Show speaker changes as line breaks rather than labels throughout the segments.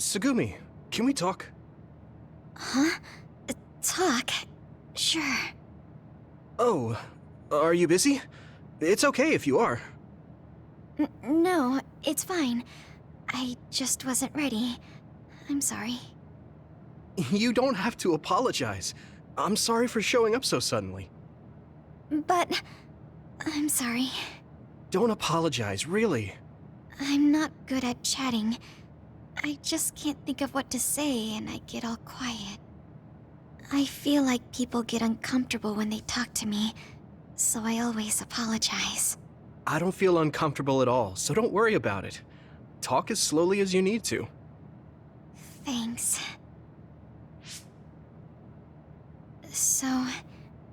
Tsugumi, can we talk?
Huh? Talk? Sure.
Oh, are you busy? It's okay if you are.
No, it's fine. I just wasn't ready. I'm sorry.
You don't have to apologize. I'm sorry for showing up so suddenly.
But... I'm sorry.
Don't apologize, really.
I'm not good at chatting. I just can't think of what to say and I get all quiet. I feel like people get uncomfortable when they talk to me, so I always apologize.
I don't feel uncomfortable at all, so don't worry about it. Talk as slowly as you need to.
Thanks. So,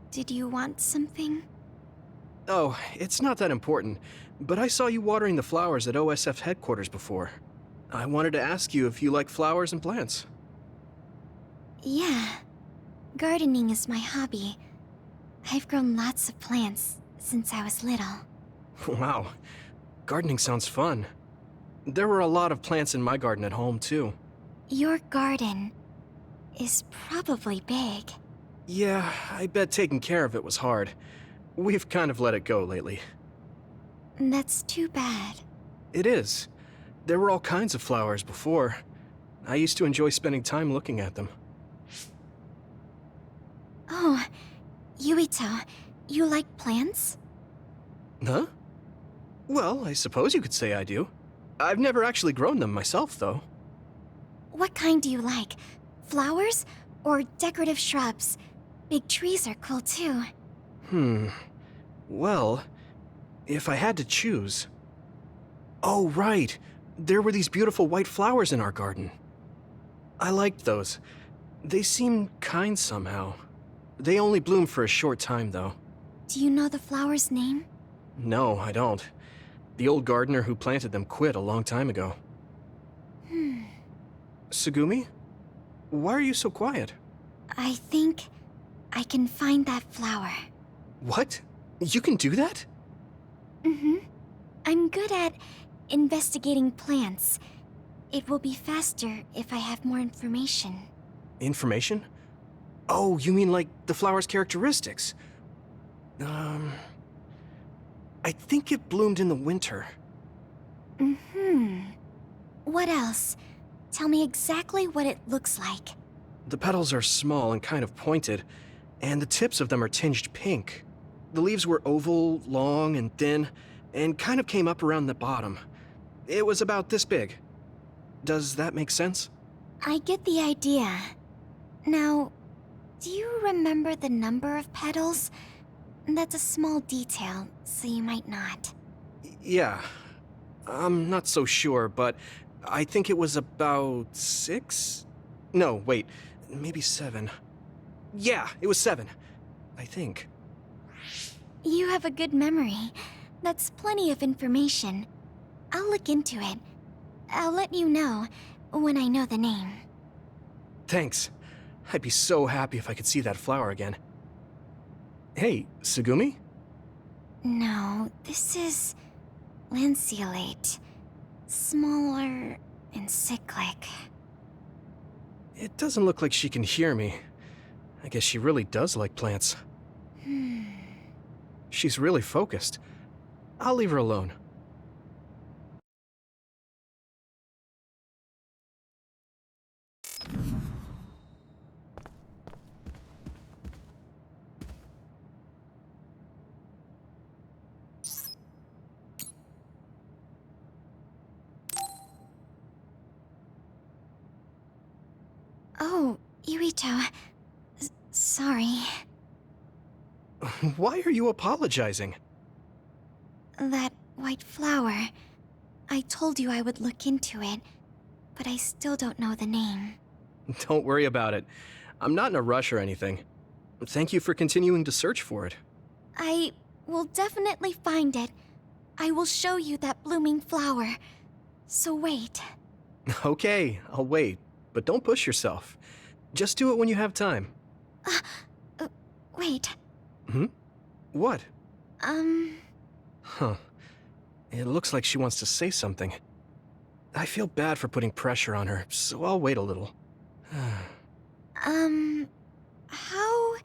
did you want something?
Oh, it's not that important, but I saw you watering the flowers at OSF headquarters before. I wanted to ask you if you like flowers and plants.
Yeah. Gardening is my hobby. I've grown lots of plants since I was little.
Wow, gardening sounds fun. There were a lot of plants in my garden at home, too.
Your garden is probably big.
Yeah, I bet taking care of it was hard. We've kind of let it go lately.
That's too bad.
It is. There were all kinds of flowers before. I used to enjoy spending time looking at them.
Oh, Yuito, you like plants?
Huh? Well, I suppose you could say I do. I've never actually grown them myself, though.
What kind do you like? Flowers or decorative shrubs? Big trees are cool too.
Well, if I had to choose... Oh, right. There were these beautiful white flowers in our garden. I liked those. They seemed kind somehow. They only bloomed for a short time, though.
Do you know the flower's name?
No, I don't. The old gardener who planted them quit a long time ago. Tsugumi? Why are you so quiet?
I think I can find that flower.
What? You can do that?
I'm good at investigating plants. It will be faster if I have more information.
Information? Oh, you mean like the flower's characteristics? I think it bloomed in the winter.
What else? Tell me exactly what it looks like.
The petals are small and kind of pointed, and the tips of them are tinged pink. The leaves were oval, long, and thin, and kind of came up around the bottom. It was about this big. Does that make sense?
I get the idea. Now, do you remember the number of petals? That's a small detail, so you might not.
Yeah. I'm not so sure, but I think it was about 6? No, wait. Maybe 7. Yeah, it was 7. I think.
You have a good memory. That's plenty of information. I'll look into it. I'll let you know when I know the name.
Thanks. I'd be so happy if I could see that flower again. Hey, Tsugumi?
No, this is lanceolate. Smaller and cyclic.
It doesn't look like she can hear me. I guess she really does like plants. She's really focused. I'll leave her alone.
Oh, Yuito. Sorry.
Why are you apologizing?
That white flower. I told you I would look into it, but I still don't know the name.
Don't worry about it. I'm not in a rush or anything. Thank you for continuing to search for it.
I will definitely find it. I will show you that blooming flower. So wait.
Okay, I'll wait. But don't push yourself. Just do it when you have time.
Wait.
What?
Um...
Huh. It looks like she wants to say something. I feel bad for putting pressure on her, so I'll wait a little.
How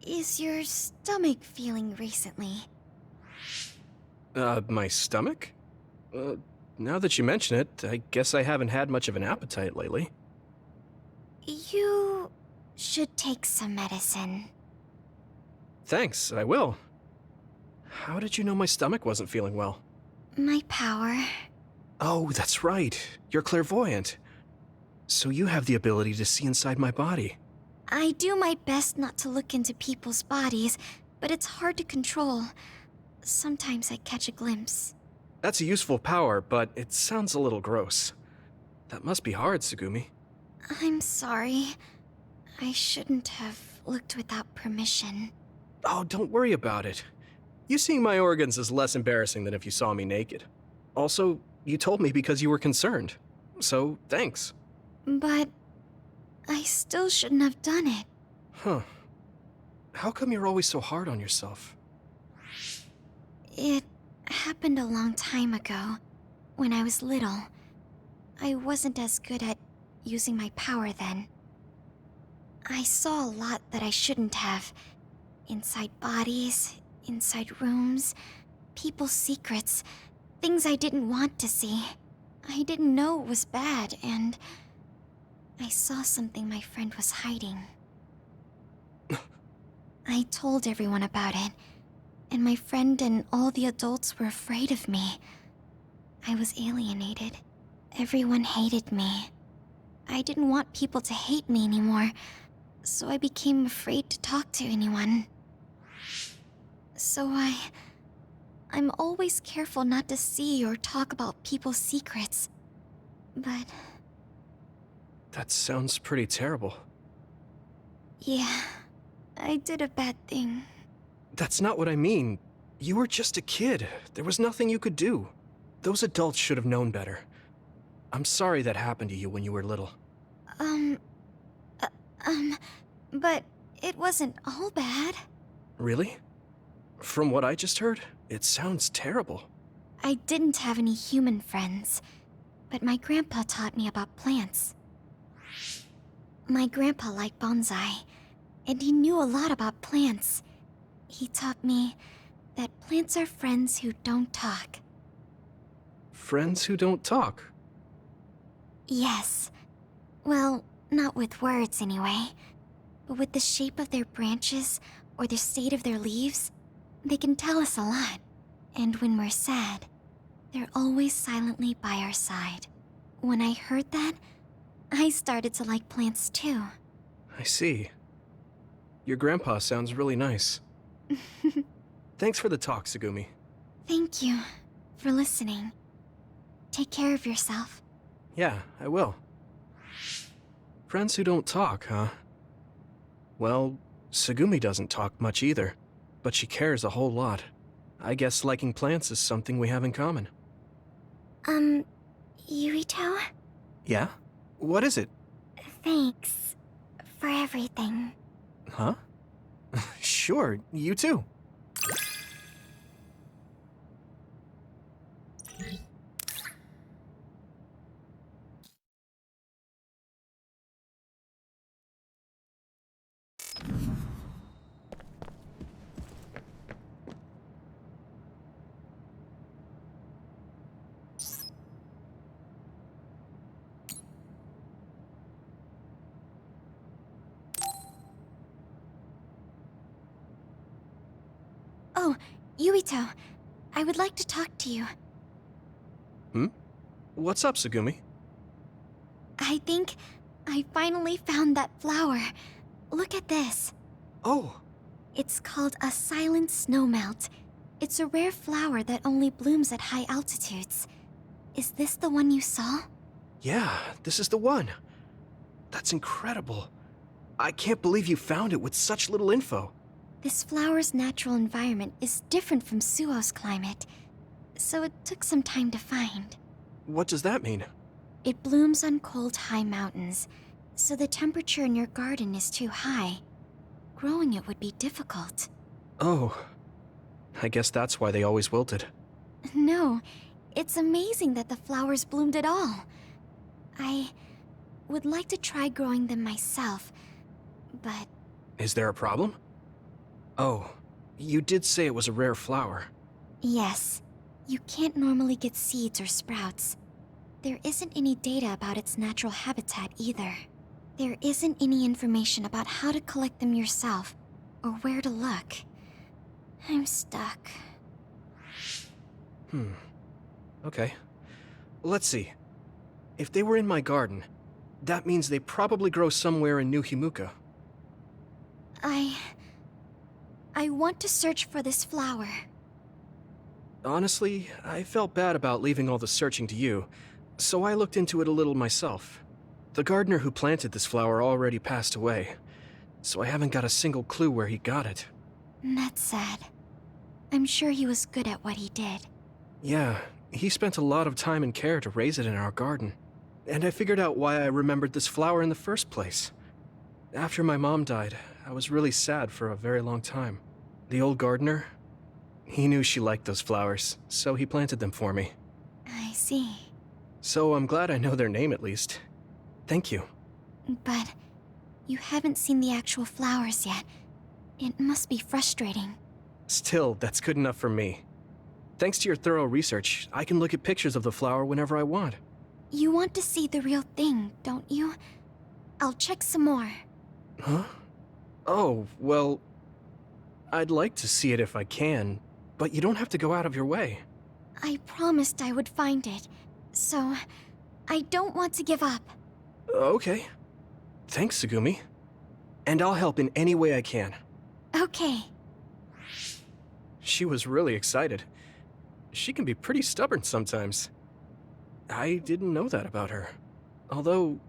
is your stomach feeling recently?
My stomach? Now that you mention it, I guess I haven't had much of an appetite lately.
You should take some medicine.
Thanks, I will. How did you know my stomach wasn't feeling well?
My power.
Oh, that's right. You're clairvoyant. So you have the ability to see inside my body.
I do my best not to look into people's bodies, but it's hard to control. Sometimes I catch a glimpse.
That's a useful power, but it sounds a little gross. That must be hard, Tsugumi.
I'm sorry. I shouldn't have looked without permission.
Oh, don't worry about it. You seeing my organs is less embarrassing than if you saw me naked. Also, you told me because you were concerned. So, thanks.
But I still shouldn't have done it.
Huh. How come you're always so hard on yourself?
It happened a long time ago, when I was little. I wasn't as good at using my power then. I saw a lot that I shouldn't have. Inside bodies, inside rooms, people's secrets, things I didn't want to see. I didn't know it was bad, and I saw something my friend was hiding. I told everyone about it, and my friend and all the adults were afraid of me. I was alienated. Everyone hated me. I didn't want people to hate me anymore, so I became afraid to talk to anyone. So I'm always careful not to see or talk about people's secrets. But
That sounds pretty terrible.
yeah, I did a bad thing.
That's not what I mean. You were just a kid. There was nothing you could do. Those adults should have known better. I'm sorry that happened to you when you were little.
But it wasn't all bad.
Really? From what I just heard, it sounds terrible.
I didn't have any human friends, but my grandpa taught me about plants. My grandpa liked bonsai, and he knew a lot about plants. He taught me that plants are friends who don't talk.
Friends who don't talk.
Yes. Well, not with words anyway, but with the shape of their branches or the state of their leaves, they can tell us a lot. And when we're sad, they're always silently by our side. When I heard that, I started to like plants too.
I see. Your grandpa sounds really nice. Thanks for the talk, Tsugumi.
Thank you for listening. Take care of yourself.
Yeah, I will. Friends who don't talk, huh? Well, Tsugumi doesn't talk much either, but she cares a whole lot. I guess liking plants is something we have in common.
Yuito?
Yeah? What is it?
Thanks for everything.
Huh? Sure, you too.
Oh, Yuito, I would like to talk to you.
What's up, Tsugumi?
I think I finally found that flower. Look at this.
Oh,
It's called a silent snowmelt. It's a rare flower that only blooms at high altitudes. Is this the one you saw?
yeah, this is the one. That's incredible. I can't believe you found it with such little info.
This flower's natural environment is different from Suo's climate, so it took some time to find.
What does that mean?
It blooms on cold, high mountains, so the temperature in your garden is too high. Growing it would be difficult.
Oh, I guess that's why they always wilted.
No, It's amazing that the flowers bloomed at all. I would like to try growing them myself, but
Is there a problem? Oh, you did say it was a rare flower.
yes, you can't normally get seeds or sprouts. There isn't any data about its natural habitat either. There isn't any information about how to collect them yourself, or where to look. I'm stuck.
Okay. Let's see. If they were in my garden, that means they probably grow somewhere in New Himuka.
I want to search for this flower.
Honestly, I felt bad about leaving all the searching to you, so I looked into it a little myself. The gardener who planted this flower already passed away, so I haven't got a single clue where he got it.
That's sad. I'm sure he was good at what he did.
Yeah, he spent a lot of time and care to raise it in our garden. And I figured out why I remembered this flower in the first place. After my mom died, I was really sad for a very long time. The old gardener, he knew she liked those flowers, so he planted them for me.
I see.
So I'm glad I know their name at least. Thank you.
But you haven't seen the actual flowers yet. It must be frustrating.
Still, that's good enough for me. Thanks to your thorough research, I can look at pictures of the flower whenever I want.
You want to see the real thing, don't you? I'll check some more.
Huh? Oh, well, I'd like to see it if I can, but you don't have to go out of your way.
I promised I would find it, so I don't want to give up.
Okay. Thanks, Tsugumi. And I'll help in any way I can.
Okay.
She was really excited. She can be pretty stubborn sometimes. I didn't know that about her. Although,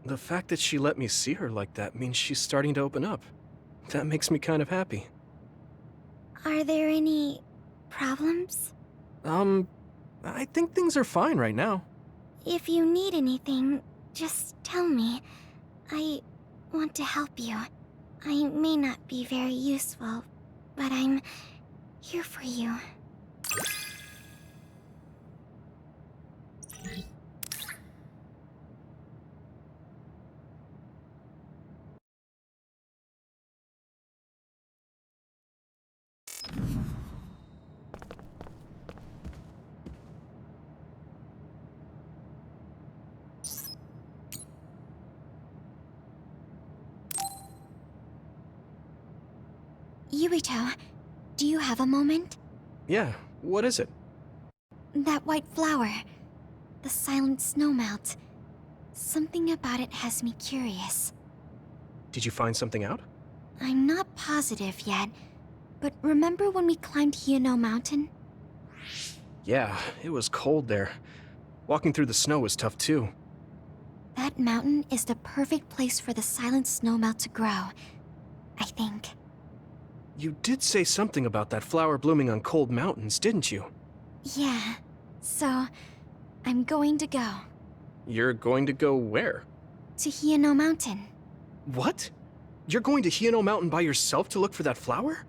the fact that she let me see her like that means she's starting to open up. That makes me kind of happy.
Are there any problems?
I think things are fine right now.
If you need anything, just tell me. I want to help you. I may not be very useful, but I'm here for you. Yuito, do you have a moment?
Yeah, what is it?
That white flower. The silent snowmelt. Something about it has me curious.
Did you find something out?
I'm not positive yet, but remember when we climbed Hideout Mountain?
Yeah, it was cold there. Walking through the snow was tough too.
That mountain is the perfect place for the silent snowmelt to grow, I think.
You did say something about that flower blooming on cold mountains, didn't you?
Yeah, so I'm going to go.
You're going to go where?
To Hideout Mountain.
What? You're going to Hideout Mountain by yourself to look for that flower?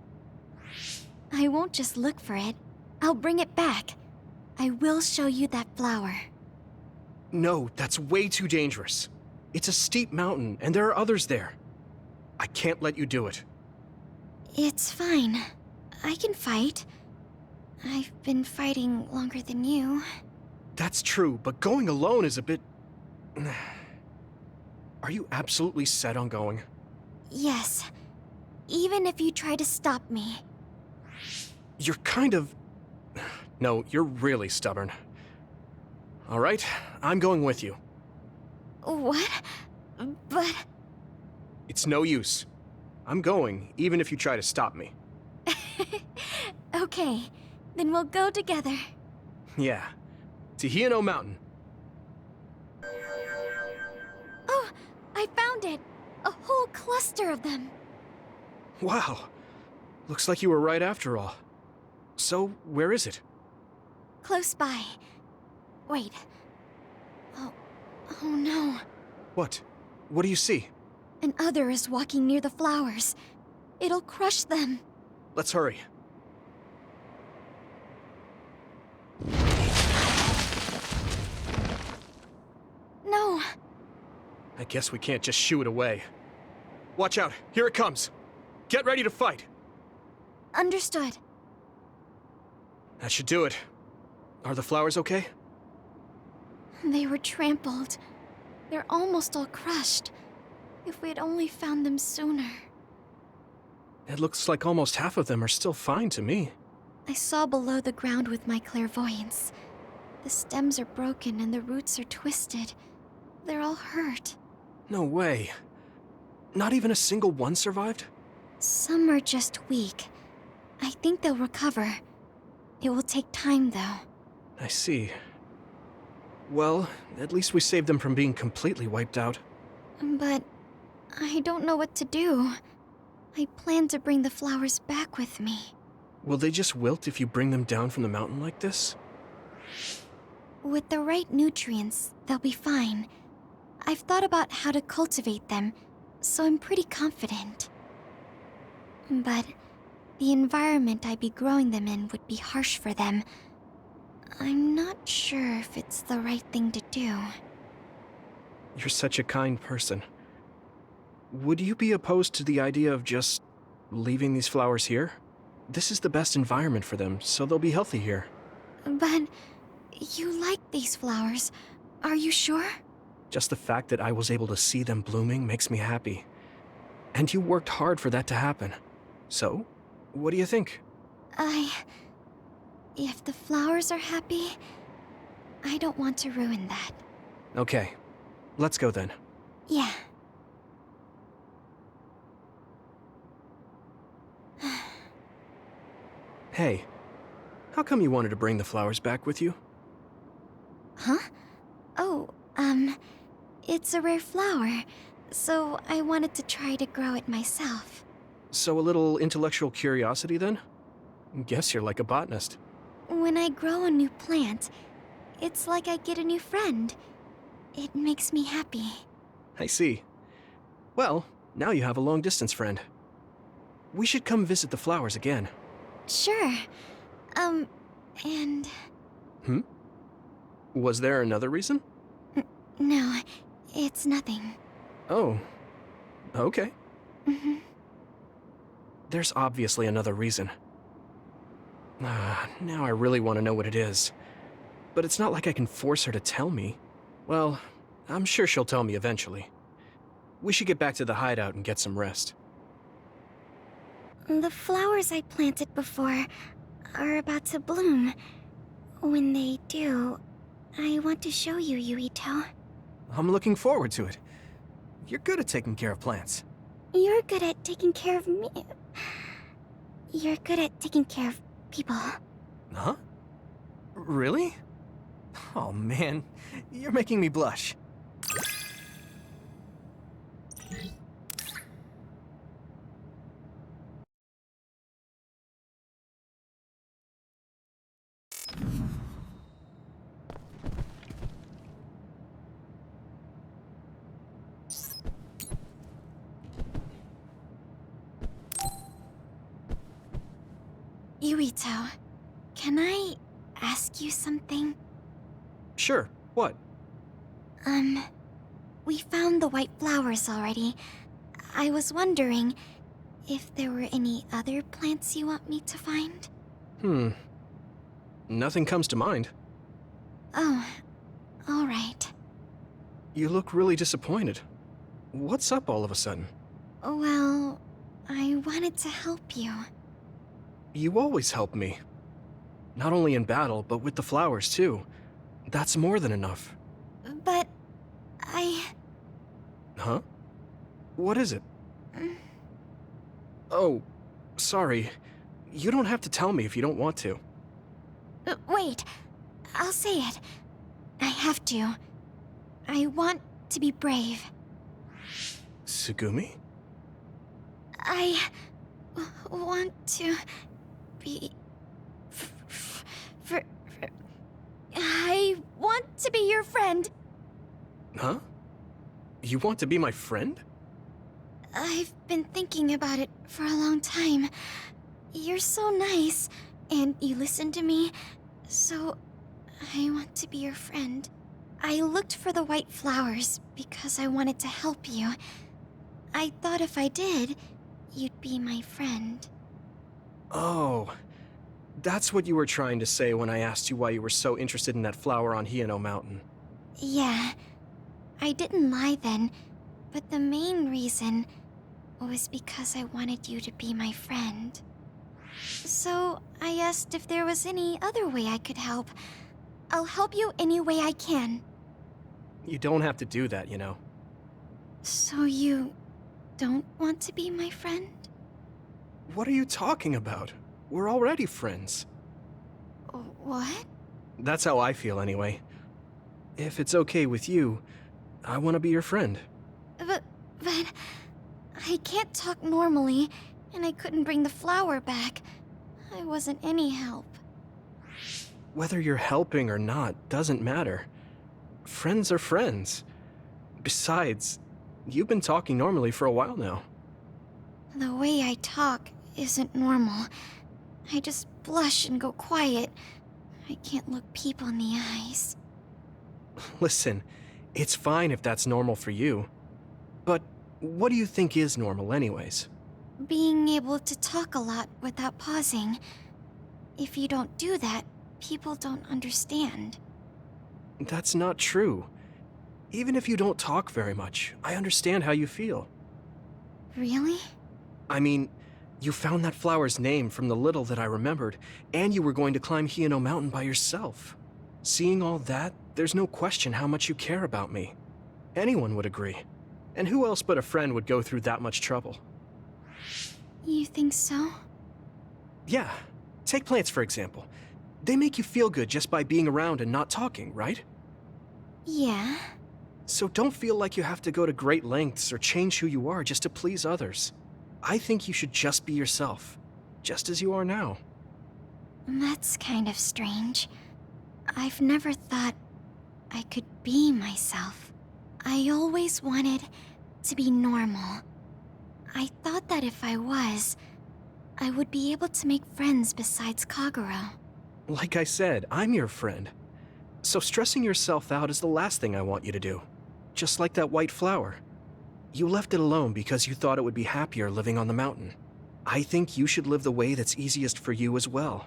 I won't just look for it. I'll bring it back. I will show you that flower.
No, that's way too dangerous. It's a steep mountain, and there are others there. I can't let you do it.
It's fine. I can fight. I've been fighting longer than you.
That's true, but going alone is a bit... Are you absolutely set on going?
Yes. Even if you try to stop me.
You're kind of... No, you're really stubborn. All right, I'm going with you.
What? But...
It's no use. I'm going, even if you try to stop me.
Okay, then we'll go together.
Yeah, to Hideout Mountain.
Oh, I found it! A whole cluster of them.
Wow, looks like you were right after all. So, where is it?
Close by. Wait. Oh no.
What? What do you see?
An other is walking near the flowers. It'll crush them.
Let's hurry. I guess we can't just shoo it away. Watch out, here it comes. Get ready to fight.
Understood.
That should do it. Are the flowers okay?
They were trampled. They're almost all crushed. If we had only found them sooner.
It looks like almost half of them are still fine to me.
I saw below the ground with my clairvoyance. The stems are broken and the roots are twisted. They're all hurt.
No way. Not even a single one survived?
Some are just weak. I think they'll recover. It will take time, though.
I see. Well, at least we saved them from being completely wiped out.
But I don't know what to do. I plan to bring the flowers back with me.
Will they just wilt if you bring them down from the mountain like this?
With the right nutrients, they'll be fine. I've thought about how to cultivate them, so I'm pretty confident. But the environment I'd be growing them in would be harsh for them. I'm not sure if it's the right thing to do.
You're such a kind person. Would you be opposed to the idea of just leaving these flowers here? This is the best environment for them, so they'll be healthy here.
But you like these flowers, are you sure?
Just the fact that I was able to see them blooming makes me happy. And you worked hard for that to happen. So, what do you think?
If the flowers are happy, I don't want to ruin that.
Okay, let's go then.
Yeah.
Hey, how come you wanted to bring the flowers back with you?
Huh? Oh, it's a rare flower, so I wanted to try to grow it myself.
So a little intellectual curiosity then? Guess you're like a botanist.
When I grow a new plant, it's like I get a new friend. It makes me happy.
I see. Well, now you have a long-distance friend. We should come visit the flowers again.
Sure. And...
Was there another reason?
No, it's nothing.
Oh, okay.
Mm-hmm.
There's obviously another reason. Now I really want to know what it is. But it's not like I can force her to tell me. Well, I'm sure she'll tell me eventually. We should get back to the hideout and get some rest.
The flowers I planted before are about to bloom. When they do, I want to show you, Yuito.
I'm looking forward to it. You're good at taking care of plants.
You're good at taking care of me. You're good at taking care of people.
Huh? Really? Oh man, you're making me blush.
Yuito, can I ask you something?
Sure, what?
We found the white flowers already. I was wondering if there were any other plants you want me to find?
Nothing comes to mind.
Oh, alright.
You look really disappointed. What's up all of a sudden?
Well, I wanted to help you.
You always help me. Not only in battle, but with the flowers too. That's more than enough.
But
Huh? What is it? Oh, sorry. You don't have to tell me if you don't want to.
Wait, I'll say it. I have to. I want to be brave.
Tsugumi?
I want to be... I want to be your friend.
Huh? You want to be my friend?
I've been thinking about it for a long time. You're so nice, and you listen to me, so I want to be your friend. I looked for the white flowers because I wanted to help you. I thought if I did, you'd be my friend.
Oh, that's what you were trying to say when I asked you why you were so interested in that flower on Hideout Mountain.
Yeah, I didn't lie then, but the main reason was because I wanted you to be my friend. So I asked if there was any other way I could help. I'll help you any way I can.
You don't have to do that, you know.
So you don't want to be my friend?
What are you talking about? We're already friends.
What?
That's how I feel anyway. If it's okay with you, I want to be your friend.
But I can't talk normally, and I couldn't bring the flower back. I wasn't any help.
Whether you're helping or not doesn't matter. Friends are friends. Besides, you've been talking normally for a while now.
The way I talk isn't normal. I just blush and go quiet. I can't look people in the eyes.
Listen, it's fine if that's normal for you. But what do you think is normal anyways?
Being able to talk a lot without pausing. If you don't do that, people don't understand.
That's not true. Even if you don't talk very much, I understand how you feel.
Really?
I mean, you found that flower's name from the little that I remembered, and you were going to climb Hieno Mountain by yourself. Seeing all that, there's no question how much you care about me. Anyone would agree. And who else but a friend would go through that much trouble?
You think so?
Yeah. Take plants, for example. They make you feel good just by being around and not talking, right?
Yeah.
So don't feel like you have to go to great lengths or change who you are just to please others. I think you should just be yourself, just as you are now.
That's kind of strange. I've never thought I could be myself. I always wanted to be normal. I thought that if I was, I would be able to make friends besides Kaguro.
Like I said, I'm your friend. So stressing yourself out is the last thing I want you to do. Just like that white flower. You left it alone because you thought it would be happier living on the mountain. I think you should live the way that's easiest for you as well.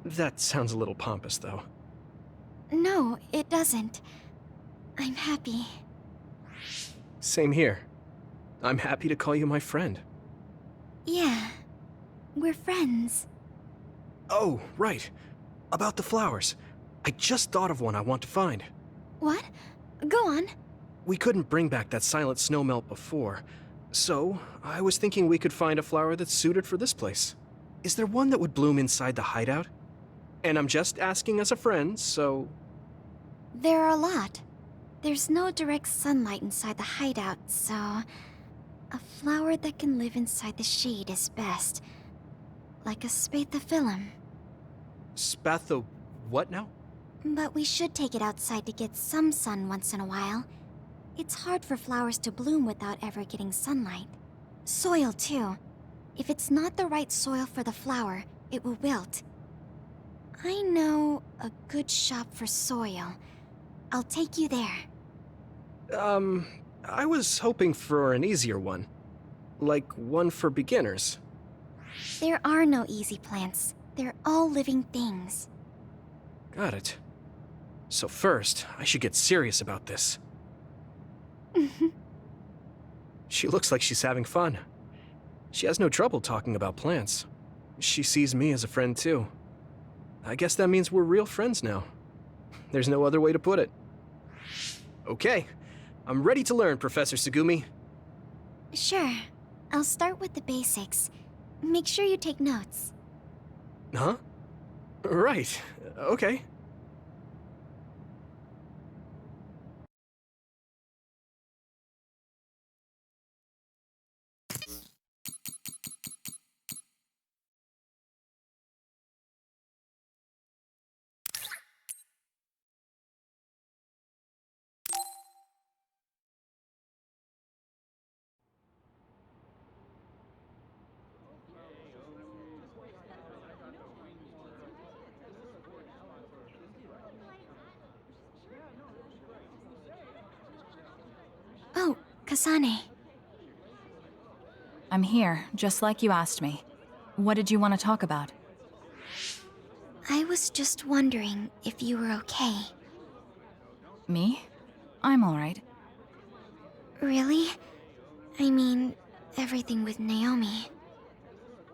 That sounds a little pompous, though.
No, it doesn't. I'm happy.
Same here. I'm happy to call you my friend.
Yeah, we're friends.
Oh, right. About the flowers. I just thought of one I want to find.
What? Go on.
We couldn't bring back that silent snowmelt before, so I was thinking we could find a flower that's suited for this place. Is there one that would bloom inside the hideout? And I'm just asking as a friend, so...
There are a lot. There's no direct sunlight inside the hideout, so... a flower that can live inside the shade is best. Like a spathiphyllum.
Spatho... what now?
But we should take it outside to get some sun once in a while. It's hard for flowers to bloom without ever getting sunlight. Soil, too. If it's not the right soil for the flower, it will wilt. I know a good shop for soil. I'll take you there.
I was hoping for an easier one. Like one for beginners.
There are no easy plants. They're all living things.
Got it. So first, I should get serious about this. She looks like she's having fun. She has no trouble talking about plants. She sees me as a friend too. I guess that means we're real friends now. There's no other way to put it. Okay, I'm ready to learn, Professor Tsugumi.
Sure. I'll start with the basics. Make sure you take notes.
Huh? Right, okay.
Kasane.
I'm here, just like you asked me. What did you want to talk about?
I was just wondering if you were okay.
Me? I'm alright.
Really? I mean, everything with Naomi.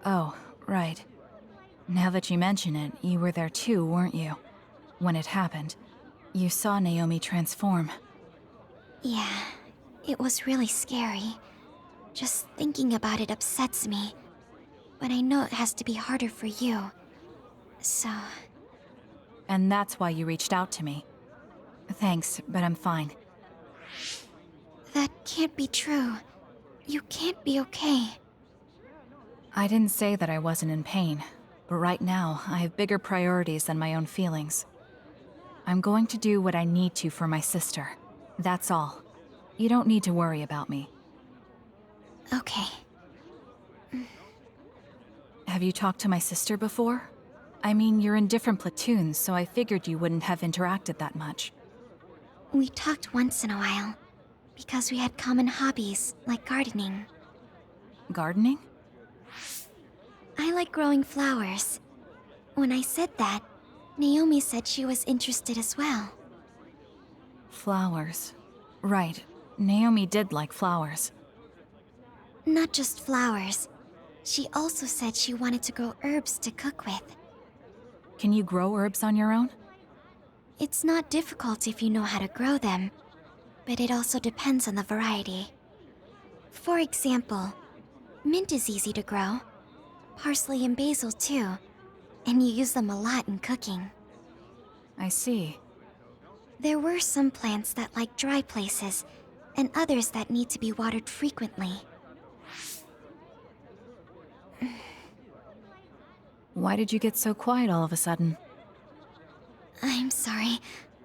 Oh, right. Now that you mention it, you were there too, weren't you? When it happened. You saw Naomi transform.
Yeah, it was really scary. Just thinking about it upsets me. But I know it has to be harder for you. So...
And that's why you reached out to me. Thanks, but I'm fine.
that can't be true. You can't be okay.
I didn't say that I wasn't in pain, but right now, I have bigger priorities than my own feelings. I'm going to do what I need to for my sister. That's all. You don't need to worry about me.
Okay.
Have you talked to my sister before? I mean, you're in different platoons, so I figured you wouldn't have interacted that much.
We talked once in a while. Because we had common hobbies, like gardening.
Gardening?
I like growing flowers. When I said that, Naomi said she was interested as well.
Flowers. Right. Naomi did like flowers.
Not just flowers. She also said she wanted to grow herbs to cook with.
Can you grow herbs on your own?
It's not difficult if you know how to grow them, but it also depends on the variety. For example, mint is easy to grow. Parsley and basil too, and you use them a lot in cooking.
I see.
There were some plants that like dry places, and others that need to be watered frequently.
Why did you get so quiet all of a sudden?
I'm sorry.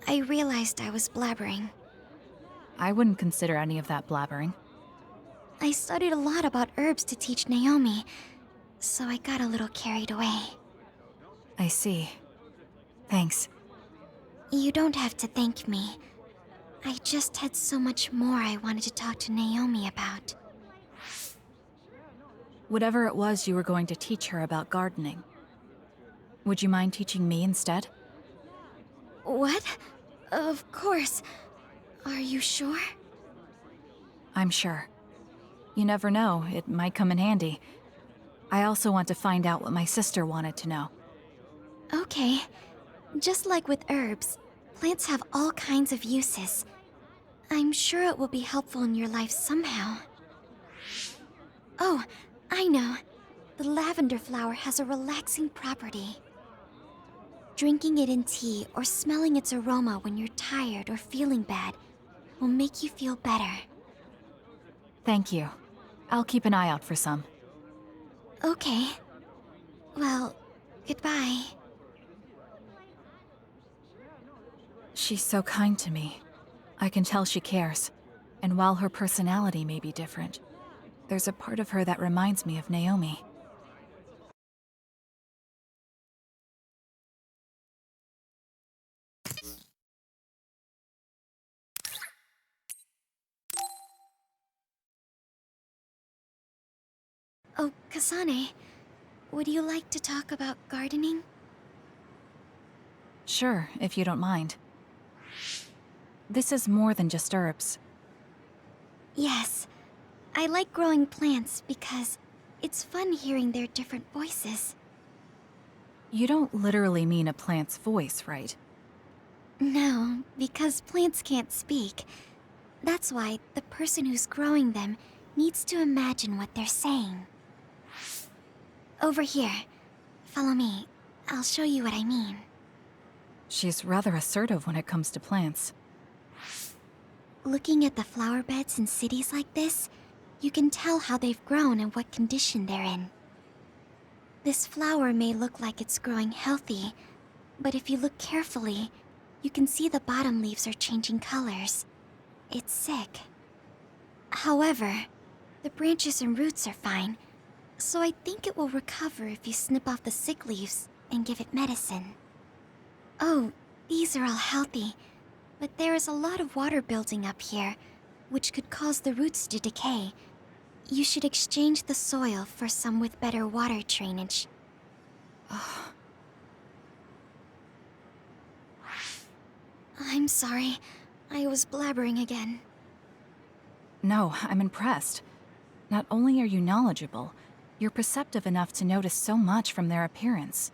I realized I was blabbering.
I wouldn't consider any of that blabbering.
I studied a lot about herbs to teach Naomi, so I got a little carried away.
I see. Thanks.
You don't have to thank me. I just had so much more I wanted to talk to Naomi about.
Whatever it was you were going to teach her about gardening. Would you mind teaching me instead?
What? Of course. Are you sure?
I'm sure. You never know, it might come in handy. I also want to find out what my sister wanted to know.
Okay. Just like with herbs, plants have all kinds of uses. I'm sure it will be helpful in your life somehow. Oh, I know. The lavender flower has a relaxing property. Drinking it in tea or smelling its aroma when you're tired or feeling bad will make you feel better.
Thank you. I'll keep an eye out for some.
Okay. Well, goodbye.
She's so kind to me. I can tell she cares. And while her personality may be different, there's a part of her that reminds me of Naomi.
Oh, Kasane, would you like to talk about gardening?
Sure, if you don't mind. This is more than just herbs.
Yes. I like growing plants because it's fun hearing their different voices.
You don't literally mean a plant's voice, right?
No, because plants can't speak. That's why the person who's growing them needs to imagine what they're saying. Over here. Follow me. I'll show you what I mean.
She's rather assertive when it comes to plants.
Looking at the flower beds in cities like this, you can tell how they've grown and what condition they're in. This flower may look like it's growing healthy, but if you look carefully, you can see the bottom leaves are changing colors. It's sick. However, the branches and roots are fine, so I think it will recover if you snip off the sick leaves and give it medicine. Oh, these are all healthy, but there is a lot of water building up here, which could cause the roots to decay. You should exchange the soil for some with better water drainage. I'm sorry. I was blabbering again.
No, I'm impressed. Not only are you knowledgeable, you're perceptive enough to notice so much from their appearance.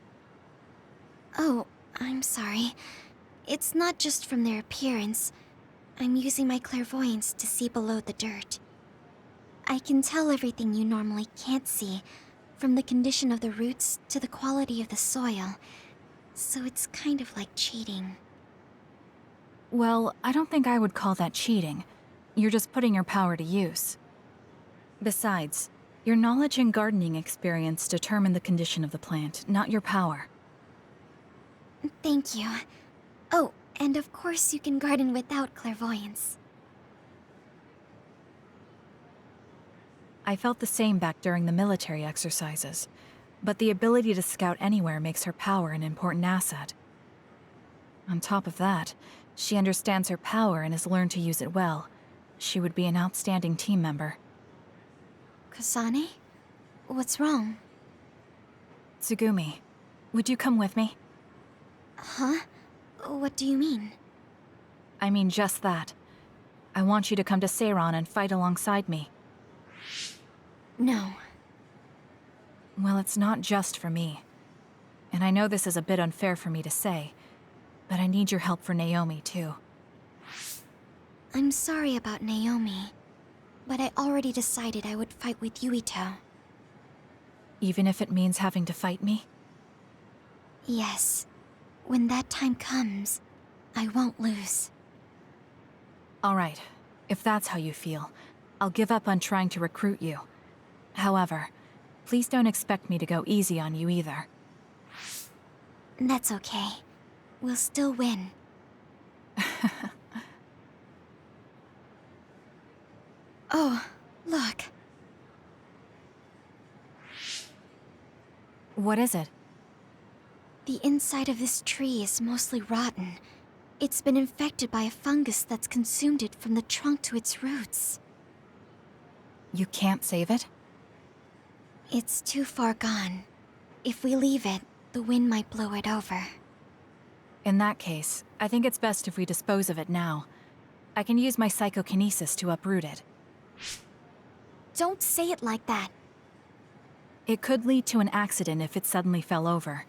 Oh, I'm sorry. It's not just from their appearance. I'm using my clairvoyance to see below the dirt. I can tell everything you normally can't see, from the condition of the roots to the quality of the soil. So it's kind of like cheating.
Well, I don't think I would call that cheating. You're just putting your power to use. Besides, your knowledge and gardening experience determine the condition of the plant, not your power.
Thank you. Oh, and of course you can garden without clairvoyance.
I felt the same back during the military exercises, but the ability to scout anywhere makes her power an important asset. On top of that, she understands her power and has learned to use it well. She would be an outstanding team member.
Kasane? What's wrong?
Tsugumi, would you come with me?
Huh? What do you mean?
I mean just that. I want you to come to Seiran and fight alongside me.
No.
Well, it's not just for me. And I know this is a bit unfair for me to say, but I need your help for Naomi, too.
I'm sorry about Naomi, but I already decided I would fight with Yuito.
Even if it means having to fight me?
Yes. When that time comes, I won't lose.
All right, if that's how you feel, I'll give up on trying to recruit you. However, please don't expect me to go easy on you either.
That's okay. We'll still win. Oh, look.
What is it?
The inside of this tree is mostly rotten. It's been infected by a fungus that's consumed it from the trunk to its roots.
You can't save it?
It's too far gone. If we leave it, the wind might blow it over.
In that case, I think it's best if we dispose of it now. I can use my psychokinesis to uproot it.
Don't say it like that.
It could lead to an accident if it suddenly fell over.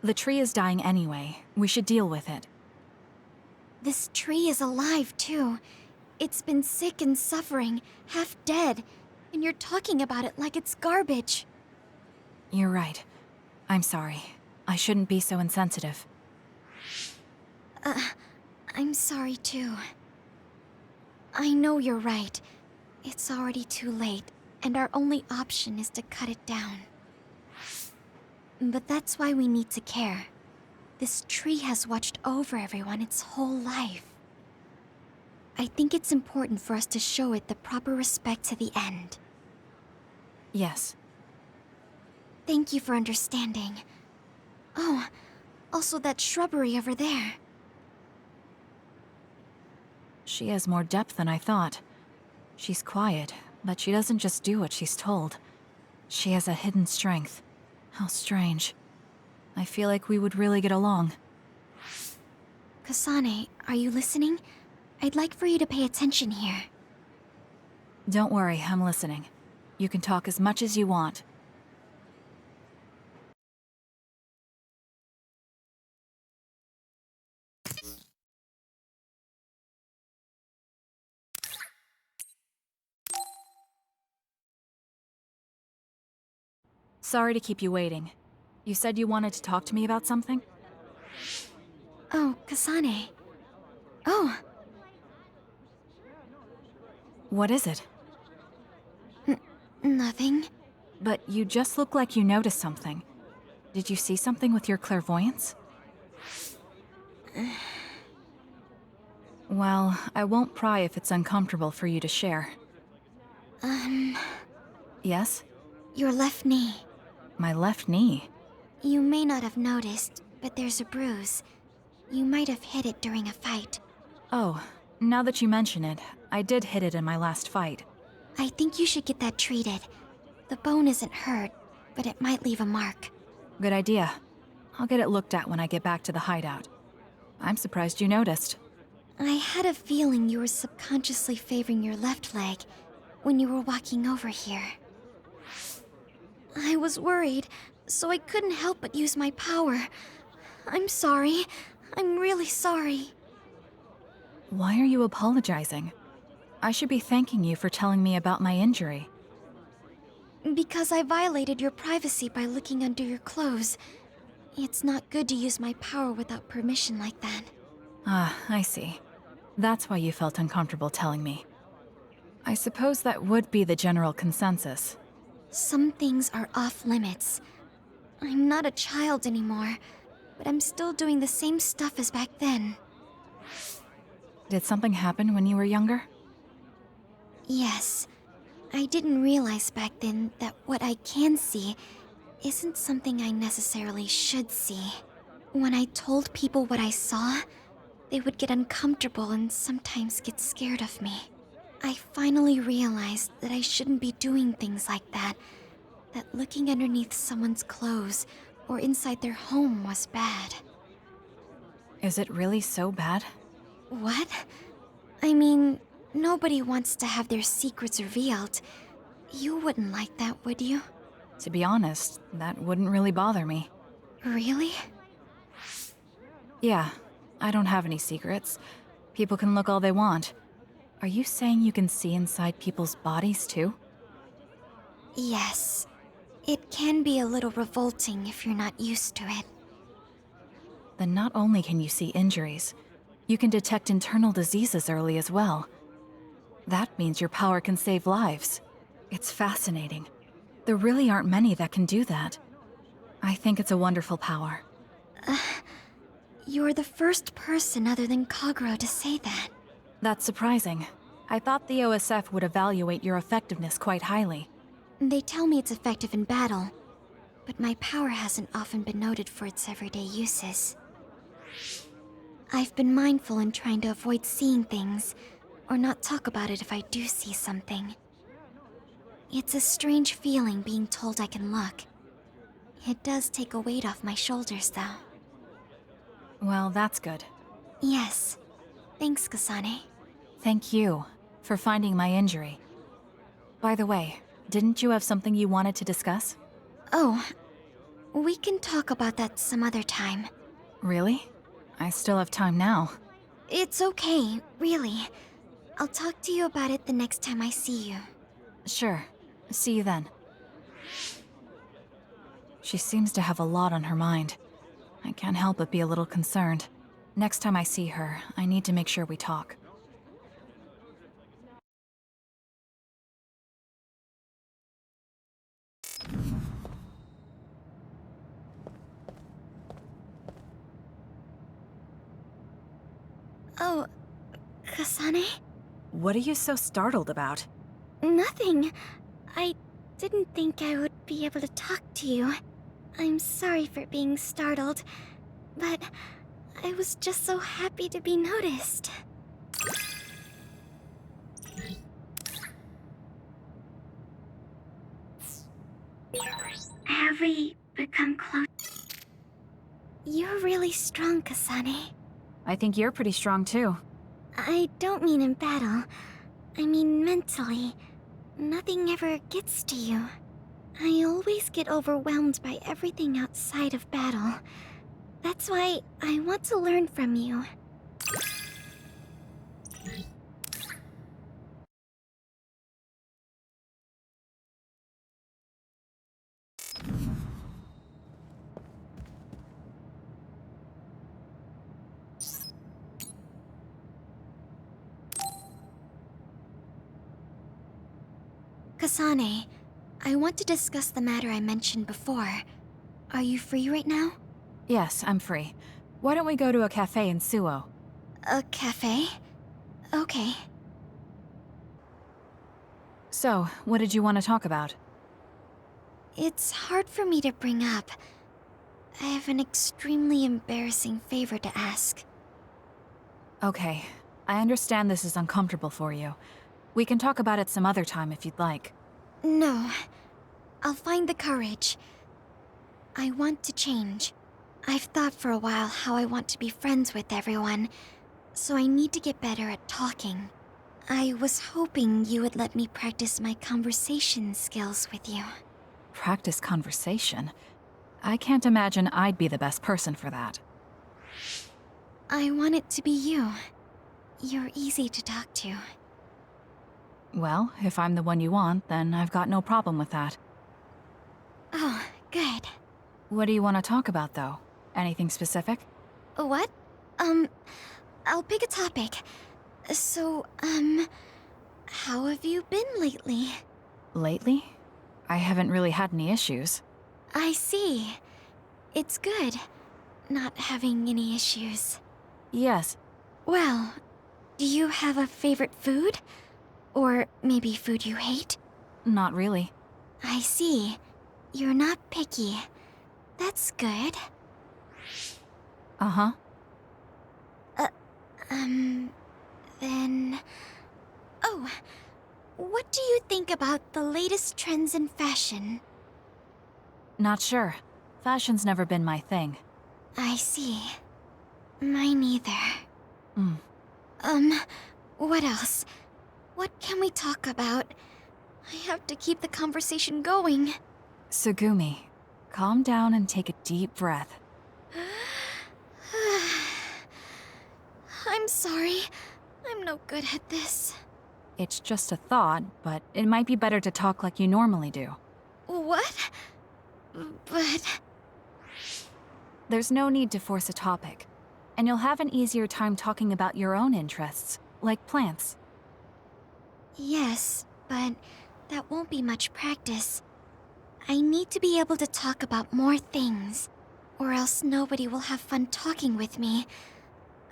The tree is dying anyway. We should deal with it.
This tree is alive, too. It's been sick and suffering, half dead, and you're talking about it like it's garbage.
You're right. I'm sorry. I shouldn't be so insensitive.
I'm sorry, too. I know you're right. It's already too late, and our only option is to cut it down. But that's why we need to care. This tree has watched over everyone its whole life. I think it's important for us to show it the proper respect to the end.
Yes.
Thank you for understanding. Oh, also that shrubbery over there.
She has more depth than I thought. She's quiet, but she doesn't just do what she's told. She has a hidden strength. How strange. I feel like we would really get along.
Kasane, are you listening? I'd like for you to pay attention here.
Don't worry, I'm listening. You can talk as much as you want. Sorry to keep you waiting. You said you wanted to talk to me about something?
Oh, Kasane. Oh,
What is it?
nothing.
But you just look like you noticed something. Did you see something with your clairvoyance? Well, I won't pry if it's uncomfortable for you to share. Yes?
Your left knee.
My left knee?
You may not have noticed, but there's a bruise. You might have hit it during a fight.
Oh, Now that you mention it, I did hit it in my last fight.
I think you should get that treated. The bone isn't hurt, but it might leave a mark.
Good idea. I'll get it looked at when I get back to the hideout. I'm surprised you noticed.
I had a feeling you were subconsciously favoring your left leg when you were walking over here. I was worried, so I couldn't help but use my power. I'm sorry. I'm really sorry.
Why are you apologizing? I should be thanking you for telling me about my injury.
Because I violated your privacy by looking under your clothes. It's not good to use my power without permission like that.
Ah, I see. That's why you felt uncomfortable telling me. I suppose that would be the general consensus.
Some things are off limits. I'm not a child anymore, but I'm still doing the same stuff as back then.
Did something happen when you were younger?
Yes. I didn't realize back then that what I can see isn't something I necessarily should see. When I told people what I saw, they would get uncomfortable and sometimes get scared of me. I finally realized that I shouldn't be doing things like that, that looking underneath someone's clothes or inside their home was bad.
Is it really so bad?
What? I mean, nobody wants to have their secrets revealed. You wouldn't like that, would you?
To be honest, that wouldn't really bother me.
Really?
Yeah, I don't have any secrets. People can look all they want. Are you saying you can see inside people's bodies too?
Yes. It can be a little revolting if you're not used to it.
Then not only can you see injuries, you can detect internal diseases early as well. That means your power can save lives. It's fascinating. There really aren't many that can do that. I think it's a wonderful power.
You're the first person other than Kagero to say that.
That's surprising. I thought the OSF would evaluate your effectiveness quite highly.
They tell me it's effective in battle, but my power hasn't often been noted for its everyday uses. I've been mindful in trying to avoid seeing things, or not talk about it if I do see something. It's a strange feeling being told I can look. It does take a weight off my shoulders, though.
Well, that's good.
Yes. Thanks, Kasane.
Thank you for finding my injury. By the way, didn't you have something you wanted to discuss?
Oh, we can talk about that some other time.
Really? I still have time now.
It's okay, really. I'll talk to you about it the next time I see you.
Sure. See you then. She seems to have a lot on her mind. I can't help but be a little concerned. Next time I see her, I need to make sure we talk.
Oh, Kasane?
What are you so startled about?
Nothing. I didn't think I would be able to talk to you. I'm sorry for being startled, but I was just so happy to be noticed. Have we become close? You're really strong, Kasane.
I think you're pretty strong too.
I don't mean in battle. I mean mentally. Nothing ever gets to you. I always get overwhelmed by everything outside of battle. That's why I want to learn from you. Kasane, I want to discuss the matter I mentioned before. Are you free right now?
Yes, I'm free. Why don't we go to a cafe in Suo?
A cafe? Okay.
So, what did you want to talk about?
It's hard for me to bring up. I have an extremely embarrassing favor to ask.
Okay, I understand this is uncomfortable for you. We can talk about it some other time if you'd like.
No. I'll find the courage. I want to change. I've thought for a while how I want to be friends with everyone, so I need to get better at talking. I was hoping you would let me practice my conversation skills with you.
Practice conversation? I can't imagine I'd be the best person for that.
I want it to be you. You're easy to talk to.
Well, if I'm the one you want, then I've got no problem with that.
Oh, good.
What do you want to talk about, though? Anything specific?
What? I'll pick a topic. So, how have you been lately?
Lately? I haven't really had any issues.
I see. It's good, not having any issues.
Yes.
Well, do you have a favorite food? Or maybe food you hate?
Not really.
I see. You're not picky. That's good.
Uh-huh.
Then... Oh, what do you think about the latest trends in fashion?
Not sure. Fashion's never been my thing.
I see. Mine either. What else? What can we talk about? I have to keep the conversation going.
Tsugumi, calm down and take a deep breath.
I'm sorry. I'm no good at this.
It's just a thought, but it might be better to talk like you normally do.
What? But...
There's no need to force a topic, and you'll have an easier time talking about your own interests, like plants.
Yes, but that won't be much practice. I need to be able to talk about more things, or else nobody will have fun talking with me.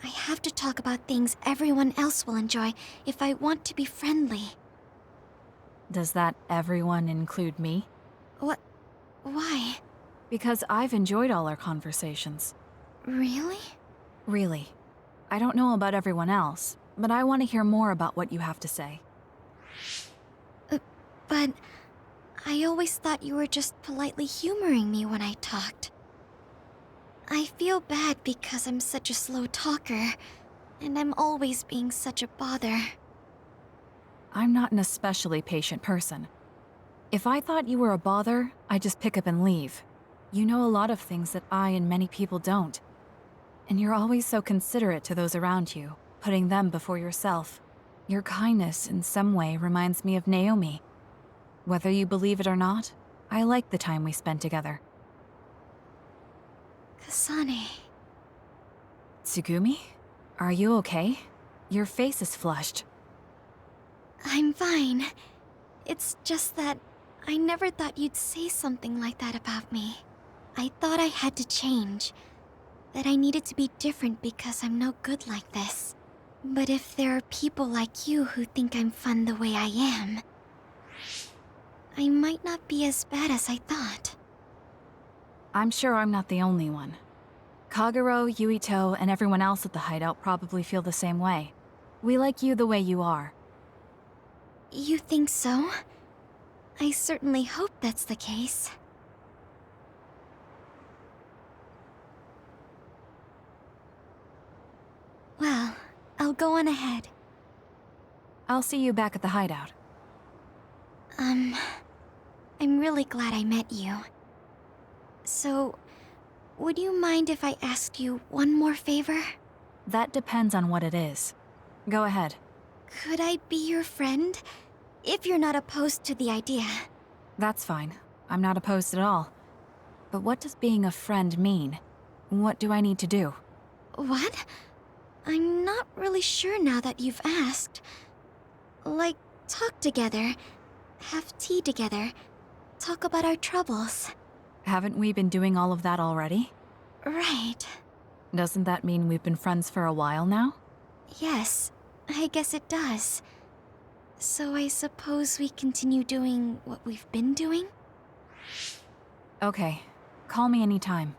I have to talk about things everyone else will enjoy if I want to be friendly.
Does that everyone include me?
What? Why?
Because I've enjoyed all our conversations.
Really?
Really. I don't know about everyone else, but I want to hear more about what you have to say.
But I always thought you were just politely humoring me when I talked. I feel bad because I'm such a slow talker, and I'm always being such a bother.
I'm not an especially patient person. If I thought you were a bother, I'd just pick up and leave. You know a lot of things that I and many people don't. And you're always so considerate to those around you, putting them before yourself. Your kindness, in some way, reminds me of Naomi. Whether you believe it or not, I like the time we spent together.
Kasane.
Tsugumi? Are you okay? Your face is flushed.
I'm fine. It's just that I never thought you'd say something like that about me. I thought I had to change. That I needed to be different because I'm no good like this. But if there are people like you who think I'm fun the way I am, I might not be as bad as I thought.
I'm sure I'm not the only one. Kagero, Yuito, and everyone else at the Hideout probably feel the same way. We like you the way you are.
You think so? I certainly hope that's the case. Well, I'll go on ahead.
I'll see you back at the Hideout.
I'm really glad I met you. So, would you mind if I asked you one more favor?
That depends on what it is. Go ahead.
Could I be your friend? If you're not opposed to the idea.
That's fine. I'm not opposed at all. But what does being a friend mean? What do I need to do?
What? I'm not really sure now that you've asked. Like, talk together, have tea together, talk about our troubles.
Haven't we been doing all of that already?
Right.
Doesn't that mean we've been friends for a while now?
Yes, I guess it does. So I suppose we continue doing what we've been doing?
Okay. Call me anytime.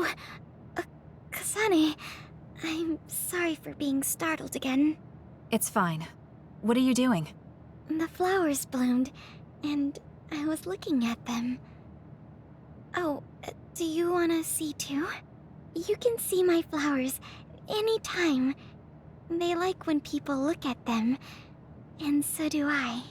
Oh, Kasane. I'm sorry for being startled again.
It's fine. What are you doing?
The flowers bloomed, and I was looking at them. Oh, do you want to see too? You can see my flowers anytime. They like when people look at them, and so do I.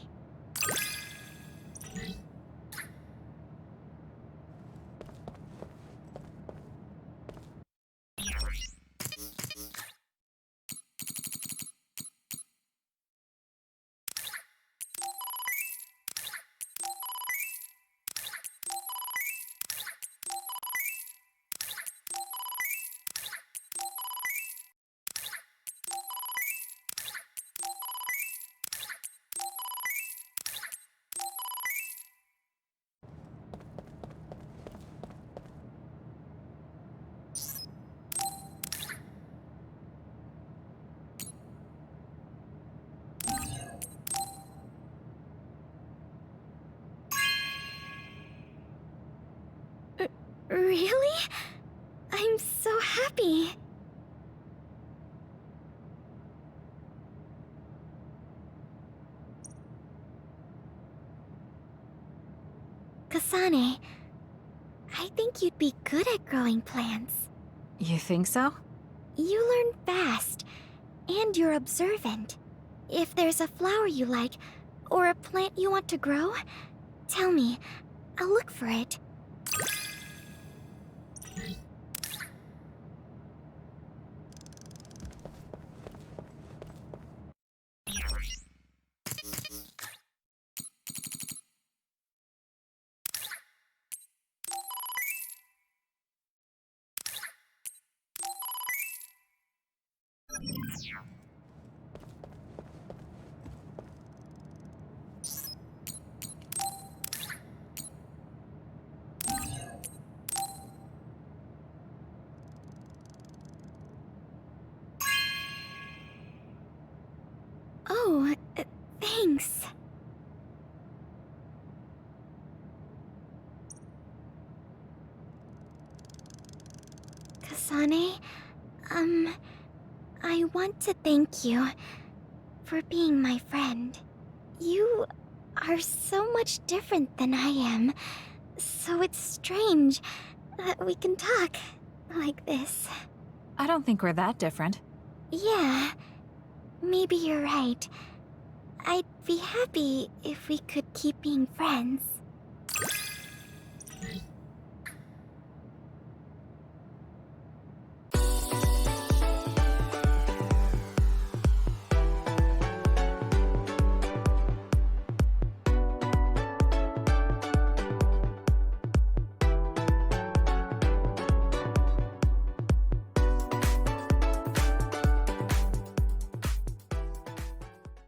Really? I'm so happy. Kasane, I think you'd be good at growing plants.
You think so?
You learn fast, and you're observant. If there's a flower you like, or a plant you want to grow, tell me. I'll look for it. Oh, thanks. Kasane, I want to thank you for being my friend. You are so much different than I am, so it's strange that we can talk like this.
I don't think we're that different.
Yeah, maybe you're right. I'd be happy if we could keep being friends.